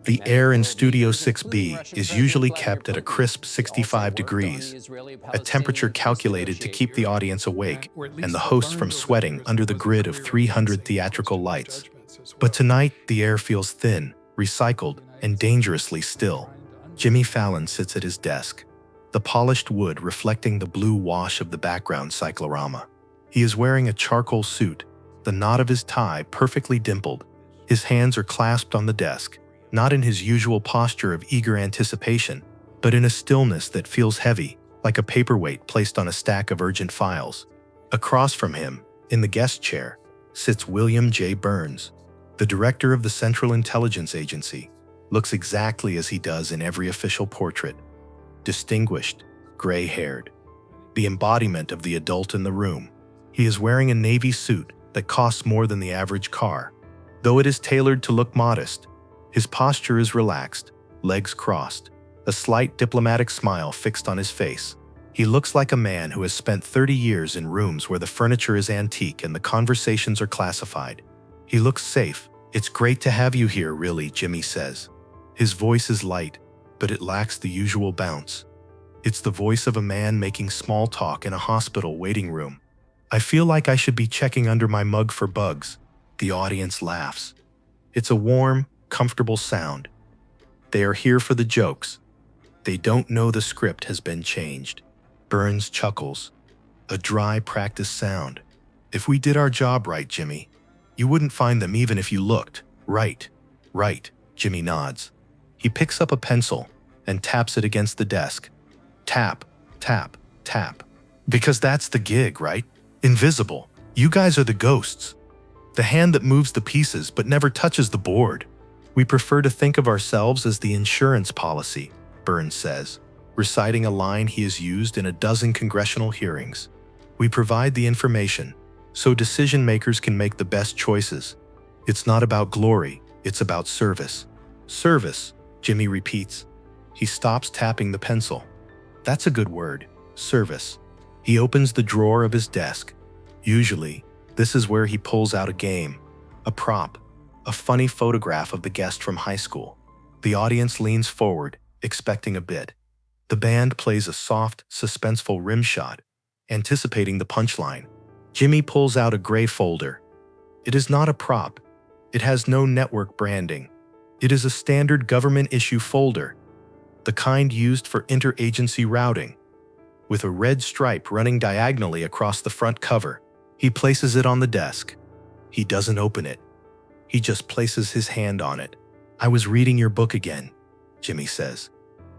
The air in Studio 6B is usually kept at a crisp 65 degrees, a temperature calculated to keep the audience awake and the hosts from sweating under the grid of 300 theatrical lights. But tonight, the air feels thin, recycled, and dangerously still. Jimmy Fallon sits at his desk, the polished wood reflecting the blue wash of the background cyclorama. He is wearing a charcoal suit, the knot of his tie perfectly dimpled. His hands are clasped on the desk, not in his usual posture of eager anticipation, but in a stillness that feels heavy, like a paperweight placed on a stack of urgent files. Across from him, in the guest chair, sits William J. Burns, the director of the Central Intelligence Agency. Looks exactly as he does in every official portrait. Distinguished, gray-haired. The embodiment of the adult in the room. He is wearing a navy suit that costs more than the average car. Though it is tailored to look modest, his posture is relaxed, legs crossed, a slight diplomatic smile fixed on his face. He looks like a man who has spent 30 years in rooms where the furniture is antique and the conversations are classified. He looks safe. "It's great to have you here, really," Jimmy says. His voice is light, but it lacks the usual bounce. It's the voice of a man making small talk in a hospital waiting room. "I feel like I should be checking under my mug for bugs." The audience laughs. It's a warm, comfortable sound. They are here for the jokes. They don't know the script has been changed. Burns chuckles. A dry practice sound. "If we did our job right, Jimmy, you wouldn't find them even if you looked." "Right, right," Jimmy nods. He picks up a pencil and taps it against the desk. Tap, tap, tap. "Because that's the gig, right? Invisible. You guys are the ghosts. The hand that moves the pieces but never touches the board. We prefer to think of ourselves as the insurance policy," Burns says, reciting a line he has used in a dozen congressional hearings. "We provide the information so decision makers can make the best choices. It's not about glory, it's about service." "Service," Jimmy repeats. He stops tapping the pencil. "That's a good word, service." He opens the drawer of his desk. Usually, this is where he pulls out a game, a prop, a funny photograph of the guest from high school. The audience leans forward, expecting a bit. The band plays a soft, suspenseful rim shot, anticipating the punchline. Jimmy pulls out a gray folder. It is not a prop. It has no network branding. It is a standard government-issue folder, the kind used for interagency routing, with a red stripe running diagonally across the front cover. He places it on the desk. He doesn't open it. He just places his hand on it. "I was reading your book again," Jimmy says.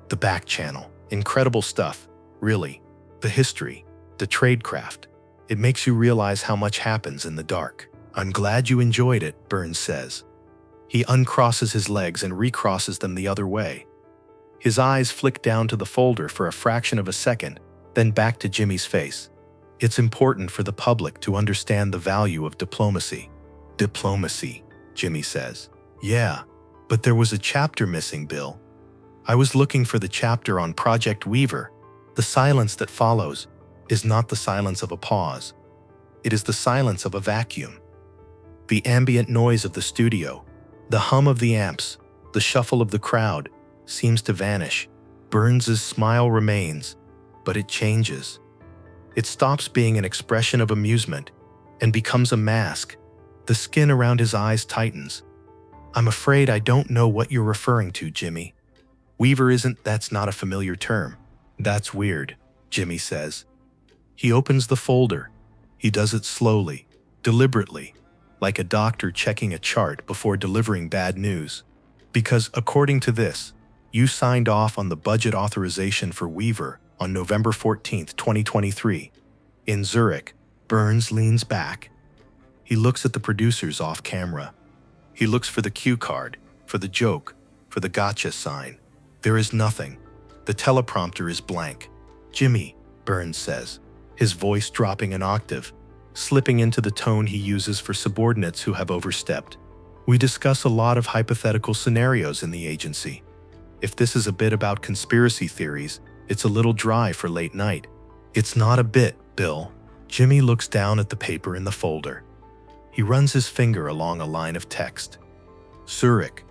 "The back channel. Incredible stuff, really. The history, the tradecraft. It makes you realize how much happens in the dark." "I'm glad you enjoyed it," Burns says. He uncrosses his legs and recrosses them the other way. His eyes flick down to the folder for a fraction of a second, then back to Jimmy's face. "It's important for the public to understand the value of diplomacy." "Diplomacy," Jimmy says. "Yeah, but there was a chapter missing, Bill. I was looking for the chapter on Project Weaver." The silence that follows is not the silence of a pause. It is the silence of a vacuum. The ambient noise of the studio, the hum of the amps, the shuffle of the crowd, seems to vanish. Burns's smile remains, but it changes. It stops being an expression of amusement and becomes a mask. The skin around his eyes tightens. "I'm afraid I don't know what you're referring to, Jimmy." "Weaver isn't, that's not a familiar term." "That's weird," Jimmy says. He opens the folder. He does it slowly, deliberately, like a doctor checking a chart before delivering bad news. "Because according to this, you signed off on the budget authorization for Weaver on November 14, 2023. In Zurich." Burns leans back. He looks at the producers off camera. He looks for the cue card, for the joke, for the gotcha sign. There is nothing. The teleprompter is blank. "Jimmy," Burns says, his voice dropping an octave, slipping into the tone he uses for subordinates who have overstepped. "We discuss a lot of hypothetical scenarios in the agency. If this is a bit about conspiracy theories, it's a little dry for late night." "It's not a bit, Bill." Jimmy looks down at the paper in the folder. He runs his finger along a line of text. "Zurich,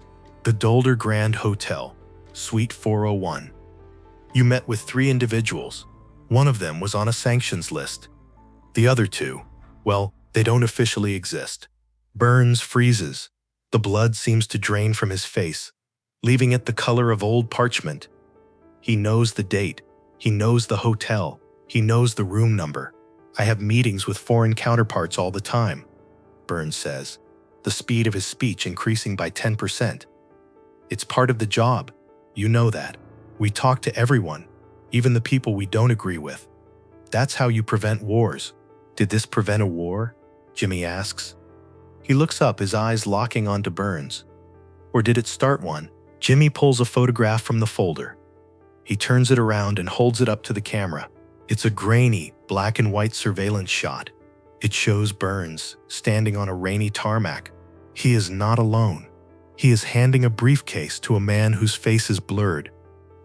The Dolder Grand Hotel, Suite 401. You met with 3 individuals. One of them was on a sanctions list. The other 2, well, they don't officially exist. Burns freezes. The blood seems to drain from his face, leaving it the color of old parchment. He knows the date. He knows the hotel. He knows the room number. I have meetings with foreign counterparts all the time, Burns says, the speed of his speech increasing by 10%. It's part of the job. You know that. We talk to everyone, even the people we don't agree with. That's how you prevent wars. Did this prevent a war? Jimmy asks. He looks up, his eyes locking onto Burns. Or did it start one? Jimmy pulls a photograph from the folder. He turns it around and holds it up to the camera. It's a grainy, black and white surveillance shot. It shows Burns standing on a rainy tarmac. He is not alone. He is handing a briefcase to a man whose face is blurred,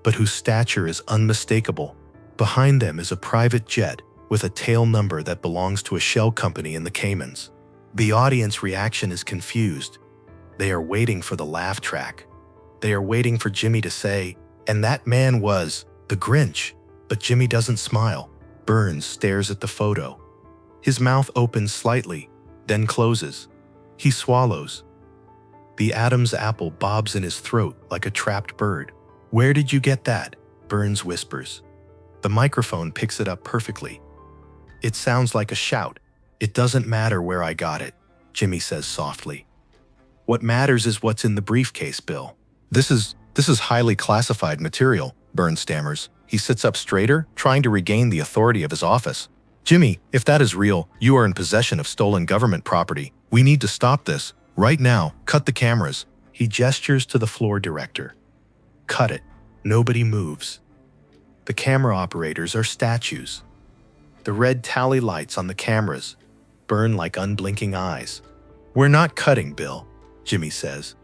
but whose stature is unmistakable. Behind them is a private jet with a tail number that belongs to a shell company in the Caymans. The audience reaction is confused. They are waiting for the laugh track. They are waiting for Jimmy to say, "And that man was the Grinch." But Jimmy doesn't smile. Burns stares at the photo. His mouth opens slightly, then closes. He swallows. The Adam's apple bobs in his throat like a trapped bird. "Where did you get that?" Burns whispers. The microphone picks it up perfectly. It sounds like a shout. "It doesn't matter where I got it," Jimmy says softly. "What matters is what's in the briefcase, Bill." This is highly classified material," Burns stammers. He sits up straighter, trying to regain the authority of his office. "Jimmy, if that is real, you are in possession of stolen government property. We need to stop this. Right now, cut the cameras." He gestures to the floor director. "Cut it." Nobody moves. The camera operators are statues. The red tally lights on the cameras burn like unblinking eyes. "We're not cutting, Bill," Jimmy says.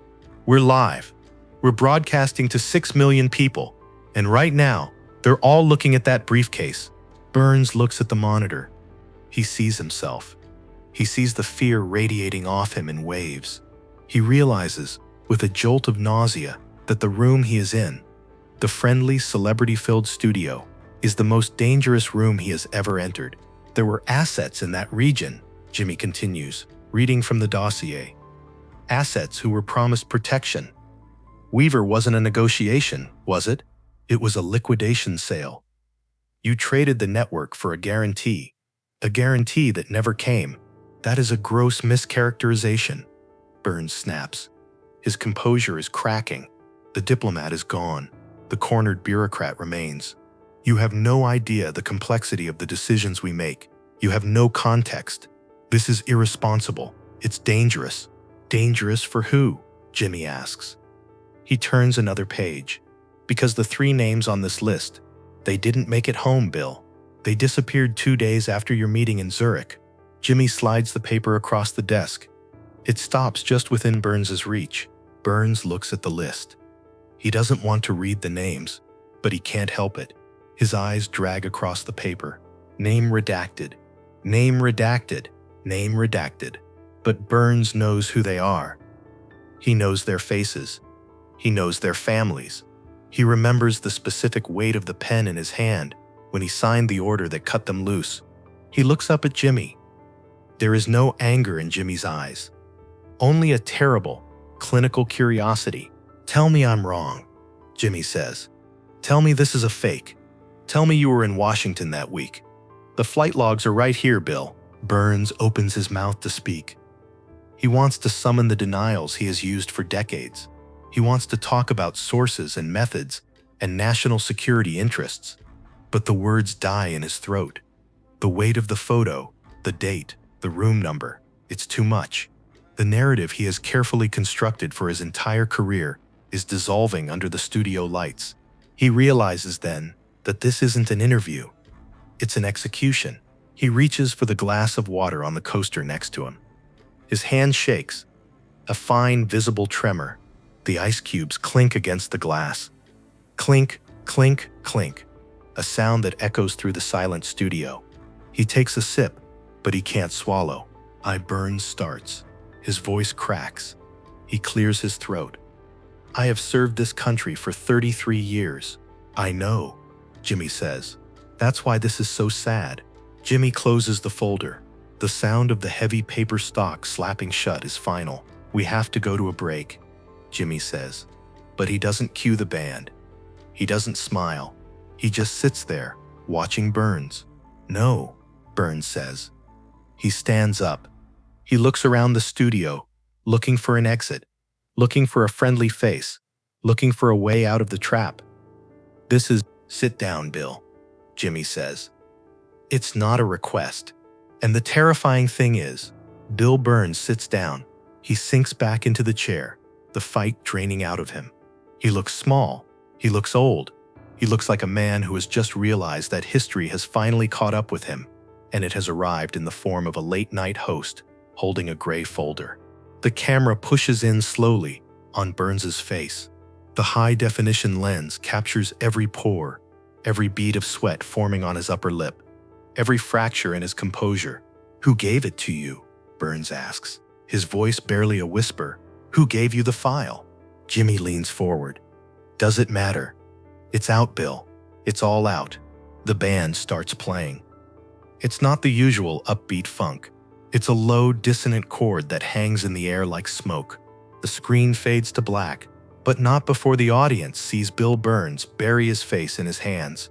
"We're live. We're broadcasting to 6 million people. And right now, they're all looking at that briefcase." Burns looks at the monitor. He sees himself. He sees the fear radiating off him in waves. He realizes, with a jolt of nausea, that the room he is in, the friendly, celebrity-filled studio, is the most dangerous room he has ever entered. "There were assets in that region," Jimmy continues, reading from the dossier. "Assets who were promised protection. Weaver wasn't a negotiation, was it? It was a liquidation sale. You traded the network for a guarantee that never came. That is a gross mischaracterization," Burns snaps. His composure is cracking. The diplomat is gone. The cornered bureaucrat remains. "You have no idea the complexity of the decisions we make. You have no context. This is irresponsible. It's dangerous." "Dangerous for who?" Jimmy asks. He turns another page. "Because the 3 names on this list, they didn't make it home, Bill. They disappeared 2 days after your meeting in Zurich." Jimmy slides the paper across the desk. It stops just within Burns's reach. Burns looks at the list. He doesn't want to read the names, but he can't help it. His eyes drag across the paper. Name redacted. Name redacted. Name redacted. But Burns knows who they are. He knows their faces. He knows their families. He remembers the specific weight of the pen in his hand when he signed the order that cut them loose. He looks up at Jimmy. There is no anger in Jimmy's eyes. Only a terrible, clinical curiosity. "Tell me I'm wrong," Jimmy says. "Tell me this is a fake. Tell me you were in Washington that week. The flight logs are right here, Bill." Burns opens his mouth to speak. He wants to summon the denials he has used for decades. He wants to talk about sources and methods and national security interests. But the words die in his throat. The weight of the photo, the date, the room number, it's too much. The narrative he has carefully constructed for his entire career is dissolving under the studio lights. He realizes then that this isn't an interview. It's an execution. He reaches for the glass of water on the coaster next to him. His hand shakes, a fine, visible tremor. The ice cubes clink against the glass. Clink, clink, clink, a sound that echoes through the silent studio. He takes a sip, but he can't swallow. Burns starts. His voice cracks. He clears his throat. I have served this country for 33 years. I know, Jimmy says. That's why this is so sad. Jimmy closes the folder. The sound of the heavy paper stock slapping shut is final. We have to go to a break, Jimmy says. But he doesn't cue the band. He doesn't smile. He just sits there, watching Burns. No, Burns says. He stands up. He looks around the studio, looking for an exit, looking for a friendly face, looking for a way out of the trap. This is, sit down, Bill, Jimmy says. It's not a request. And the terrifying thing is, Bill Burns sits down. He sinks back into the chair, the fight draining out of him. He looks small. He looks old. He looks like a man who has just realized that history has finally caught up with him, and it has arrived in the form of a late-night host holding a gray folder. The camera pushes in slowly on Burns's face. The high-definition lens captures every pore, every bead of sweat forming on his upper lip, every fracture in his composure. Who gave it to you? Burns asks, his voice barely a whisper. Who gave you the file? Jimmy leans forward. Does it matter? It's out, Bill. It's all out. The band starts playing. It's not the usual upbeat funk. It's a low, dissonant chord that hangs in the air like smoke. The screen fades to black, but not before the audience sees Bill Burns bury his face in his hands.